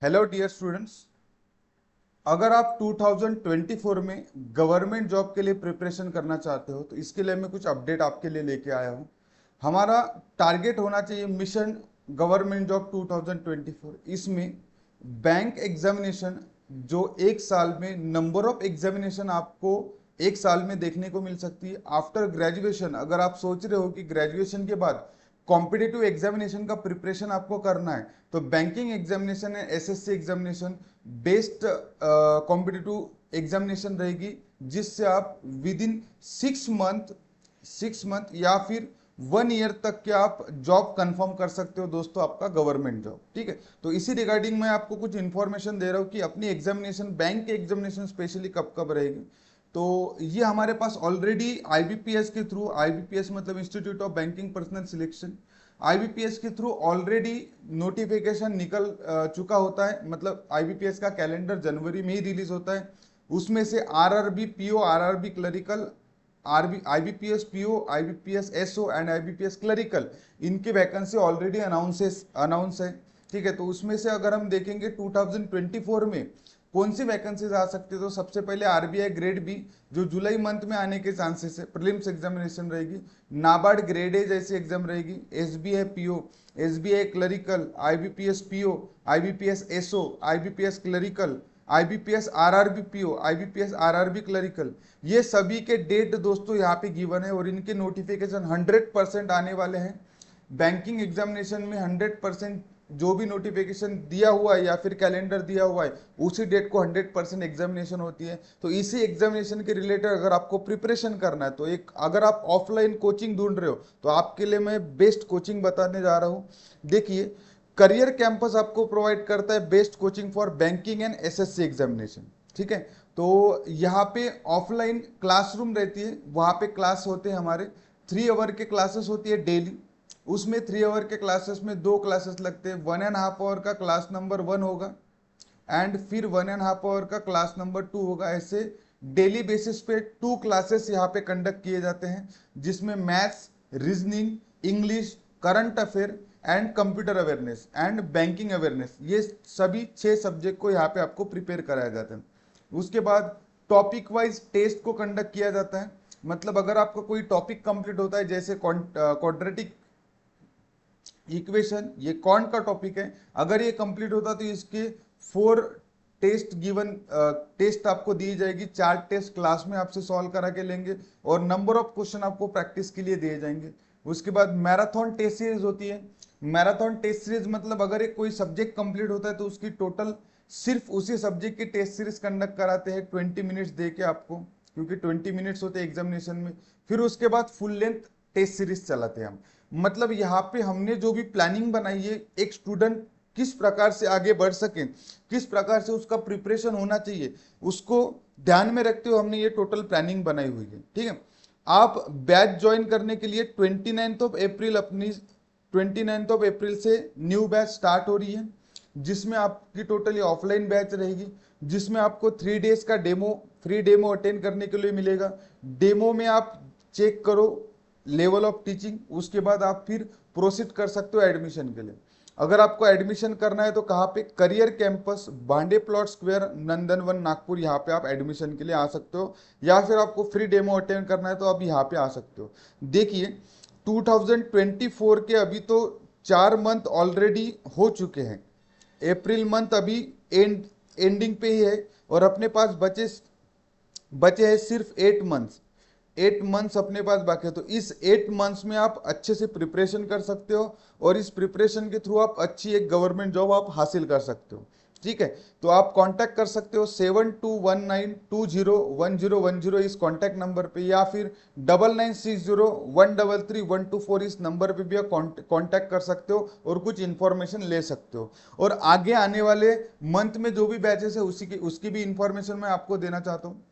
Hello dear students, अगर आप 2024 में गवर्नमेंट जॉब के लिए प्रिपरेशन करना चाहते हो तो इसके लिए मैं कुछ अपडेट आपके लिए लेके आया हूँ। हमारा टारगेट होना चाहिए मिशन गवर्नमेंट जॉब 2024। इसमें बैंक एग्जामिनेशन जो एक साल में नंबर ऑफ एग्जामिनेशन आपको एक साल में देखने को मिल सकती है। आफ्टर ग्रेजुएशन अगर आप सोच रहे हो कि ग्रेजुएशन के बाद कॉम्पिटिटिव एग्जामिनेशन का प्रिपरेशन आपको करना है तो बैंकिंग एग्जामिनेशन है, SSC examination based competitive examination रहेगी, जिससे आप विद इन 6 मंथ या फिर 1 ईयर तक के आप जॉब कंफर्म कर सकते हो दोस्तों, आपका गवर्नमेंट जॉब। ठीक है, तो इसी रिगार्डिंग मैं आपको कुछ इंफॉर्मेशन दे रहा हूँ कि अपनी एग्जामिनेशन बैंक के एग्जामिनेशन स्पेशली कब कब रहेगी। तो ये हमारे पास ऑलरेडी आईबीपीएस के थ्रू, आईबीपीएस मतलब institute of banking personal selection, IBPS के थ्रू ऑलरेडी नोटिफिकेशन निकल चुका होता है। मतलब आईबीपीएस का कैलेंडर जनवरी में ही रिलीज होता है। उसमें से RRB PO, RRB clerical, RB IBPS PO, IBPS SO and IBPS clerical, इनकी वैकेंसी ऑलरेडी अनाउंस है। ठीक है, तो उसमें से अगर हम देखेंगे 2024 में कौन सी वैकेंसीज आ सकती है तो सबसे पहले आरबीआई ग्रेड बी जो जुलाई मंथ में आने के चांसेस है, प्रीलिम्स एग्जामिनेशन रहेगी। नाबार्ड ग्रेड ए जैसी एग्जाम रहेगी। SBI PO, SBI clerical, IBPS PO, IBPS SO, IBPS clerical, IBPS RRB PO, IBPS RRB clerical, ये सभी के डेट दोस्तों यहाँ पे गिवन है और इनके नोटिफिकेशन 100% आने वाले हैं। बैंकिंग एग्जामिनेशन में 100% जो भी नोटिफिकेशन दिया हुआ है या फिर कैलेंडर दिया हुआ है उसी डेट को 100% एग्जामिनेशन होती है। तो इसी एग्जामिनेशन के रिलेटेड अगर आपको प्रिपरेशन करना है तो एक अगर आप ऑफलाइन कोचिंग ढूंढ रहे हो तो आपके लिए मैं बेस्ट कोचिंग बताने जा रहा हूँ। देखिए, करियर कैंपस आपको प्रोवाइड करता है best coaching for banking and SSC examination. ठीक है, तो यहाँ पे ऑफलाइन क्लासरूम रहती है, वहाँ पे क्लास होते हैं हमारे 3 आवर के क्लासेस होती है डेली। उसमें 3 आवर के क्लासेस में 2 क्लासेस लगते हैं। 1.5 आवर का क्लास नंबर 1 होगा एंड फिर 1.5 आवर का क्लास नंबर 2 होगा। ऐसे डेली बेसिस पे 2 क्लासेस यहाँ पे कंडक्ट किए जाते हैं, जिसमें maths, reasoning, English, current affair and computer awareness and banking awareness, ये सभी 6 सब्जेक्ट को यहाँ पे आपको प्रिपेयर कराया जाता है। उसके बाद टॉपिक वाइज टेस्ट को कंडक्ट किया जाता है। मतलब अगर आपका कोई टॉपिक कंप्लीट होता है जैसे क्वाड्रेटिक इक्वेशन, ये कौन का टॉपिक है, अगर ये कंप्लीट होता तो इसके 4 टेस्ट आपको दी जाएगी। 4 टेस्ट क्लास में आपसे सॉल्व करा के लेंगे और नंबर ऑफ क्वेश्चन आपको प्रैक्टिस के लिए दिए जाएंगे। उसके बाद मैराथन टेस्ट सीरीज होती है। मैराथन टेस्ट सीरीज मतलब अगर एक कोई सब्जेक्ट कंप्लीट होता है तो उसकी टोटल सिर्फ उसी सब्जेक्ट की टेस्ट सीरीज कंडक्ट कराते हैं 20 मिनट्स दे के आपको, क्योंकि 20 मिनट्स होते हैं एग्जामिनेशन में। फिर उसके बाद फुल लेंथ टेस्ट सीरीज चलाते हैं हम। मतलब यहाँ पे हमने जो भी प्लानिंग बनाई है एक स्टूडेंट किस प्रकार से आगे बढ़ सके, किस प्रकार से उसका प्रिपरेशन होना चाहिए, उसको ध्यान में रखते हुए हमने ये टोटल प्लानिंग बनाई हुई है। ठीक है, आप बैच ज्वाइन करने के लिए 29 अप्रैल से न्यू बैच स्टार्ट हो रही है, जिसमें आपकी टोटली ऑफलाइन बैच रहेगी, जिसमें आपको 3 डेज का फ्री डेमो अटेंड करने के लिए मिलेगा। डेमो में आप चेक करो लेवल ऑफ टीचिंग, उसके बाद आप फिर प्रोसीड कर सकते हो एडमिशन के लिए। अगर आपको एडमिशन करना है तो कहाँ पे, करियर कैंपस, भांडे प्लॉट स्क्वायर, नंदनवन, नागपुर, यहाँ पे आप एडमिशन के लिए आ सकते हो। या फिर आपको फ्री डेमो अटेंड करना है तो आप यहाँ पे आ सकते हो। देखिए 2024 के अभी तो 4 मंथ ऑलरेडी हो चुके हैं। अप्रैल मंथ अभी एंडिंग पे ही है और अपने पास बचे हैं सिर्फ 8 मंथ्स। 8 मंथ्स अपने पास बाकी है। तो इस 8 मंथ्स में आप अच्छे से प्रिपरेशन कर सकते हो और इस प्रिपरेशन के थ्रू आप अच्छी एक गवर्नमेंट जॉब आप हासिल कर सकते हो। ठीक है, तो आप कांटेक्ट कर सकते हो 7219201010 इस कांटेक्ट नंबर पे, या फिर 9960133124 इस नंबर पे भी आप कांटेक्ट कर सकते हो और कुछ इंफॉर्मेशन ले सकते हो। और आगे आने वाले मंथ में जो भी बैचेस है उसकी भी इंफॉर्मेशन मैं आपको देना चाहता हूँ।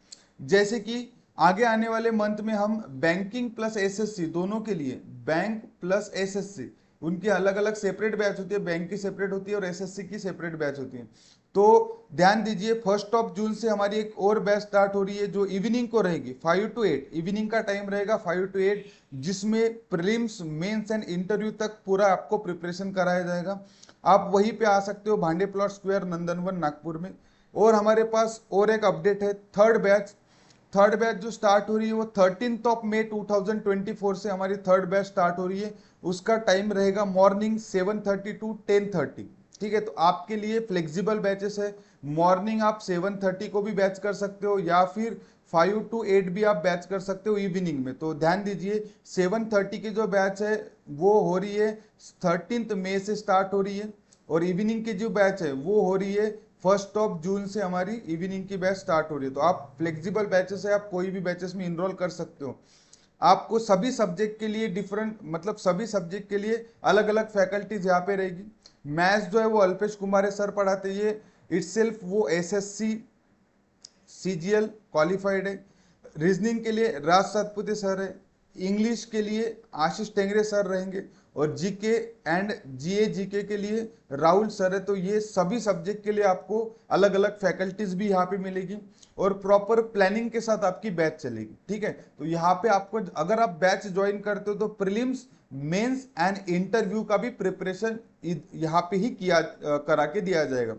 जैसे कि आगे आने वाले मंथ में हम बैंकिंग प्लस एसएससी दोनों के लिए, बैंक प्लस एसएससी, उनकी अलग अलग सेपरेट बैच होती है, बैंक की सेपरेट होती है और एसएससी की सेपरेट बैच होती है। तो ध्यान दीजिए 1 जून से हमारी एक और बैच स्टार्ट हो रही है जो इवनिंग को रहेगी 5 to 8, इवनिंग का टाइम रहेगा 5 to 8, जिसमें प्रीलिम्स, मेंस एंड इंटरव्यू तक पूरा आपको प्रिपरेशन कराया जाएगा। आप वहीं पे आ सकते हो, भांडे प्लॉट स्क्वायर नंदनवन नागपुर में। और हमारे पास और एक अपडेट है, थर्ड बैच जो स्टार्ट हो रही है वो 13 मई 2024 से हमारी थर्ड बैच स्टार्ट हो रही है। उसका टाइम रहेगा मॉर्निंग 7:30 टू 10:30। ठीक है, तो आपके लिए फ्लेक्सिबल बैचेस है। मॉर्निंग आप 7:30 को भी बैच कर सकते हो या फिर 5 to 8 भी आप बैच कर सकते हो इवनिंग में। तो ध्यान दीजिए 7:30 की जो बैच है वो हो रही है 13 मई से स्टार्ट हो रही है, और इवनिंग की जो बैच है वो हो रही है 1 जून से हमारी इवनिंग की बैच स्टार्ट हो रही है। तो आप फ्लेक्सिबल बैचेस है, आप कोई भी बैचेस में इनरोल कर सकते हो। आपको सभी सब्जेक्ट के लिए डिफरेंट, मतलब सभी सब्जेक्ट के लिए अलग अलग फैकल्टीज यहाँ पे रहेगी। मैथ्स जो है वो अल्पेश कुमार सर पढ़ाते हैं, इटसेल्फ वो एसएससी सीजीएल क्वालिफाइड है। रीजनिंग के लिए राज सातपुते सर है। इंग्लिश के लिए आशीष टेंगरे सर रहेंगे, और जीके एंड जीए जीके के लिए राहुल सर है। तो ये सभी सब्जेक्ट के लिए आपको अलग अलग फैकल्टीज भी यहाँ पे मिलेगी, और प्रॉपर प्लानिंग के साथ आपकी बैच चलेगी। ठीक है, तो यहाँ पे आपको अगर आप बैच ज्वाइन करते हो तो प्रीलिम्स, मेंस एंड इंटरव्यू का भी प्रिपरेशन यहाँ पे ही करा के दिया जाएगा।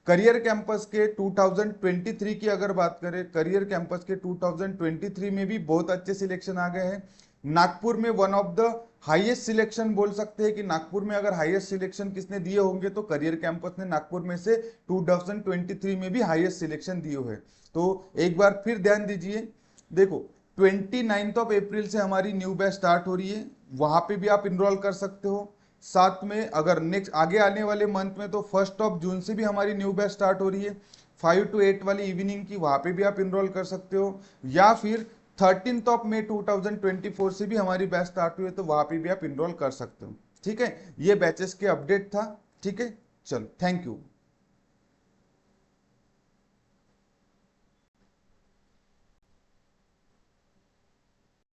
करियर कैंपस के 2023 की अगर बात करें, करियर कैंपस के 2023 में भी बहुत अच्छे सिलेक्शन आ गए हैं। नागपुर में one of the highest selection बोल सकते हैं कि नागपुर में अगर हाईएस्ट सिलेक्शन किसने दिए होंगे तो करियर कैंपस ने नागपुर में से 2023 में भी हाईएस्ट सिलेक्शन दिए हुए। तो एक बार फिर ध्यान दीजिए, देखो 29 अप्रैल से हमारी न्यू बैच स्टार्ट हो रही है, वहां पे भी आप इनरोल कर सकते हो। साथ में अगर नेक्स्ट आगे आने वाले मंथ में तो 1 जून से भी हमारी न्यू बैच स्टार्ट हो रही है 5 to 8 वाली इवनिंग की, वहां पे भी आप इनरोल कर सकते हो। या फिर 13 मई 2024 से भी हमारी बैच स्टार्ट हुई है, तो वहां पे भी आप इनरोल कर सकते हो। ठीक है, ये बैचेस के अपडेट था। ठीक है, चलो, थैंक यू।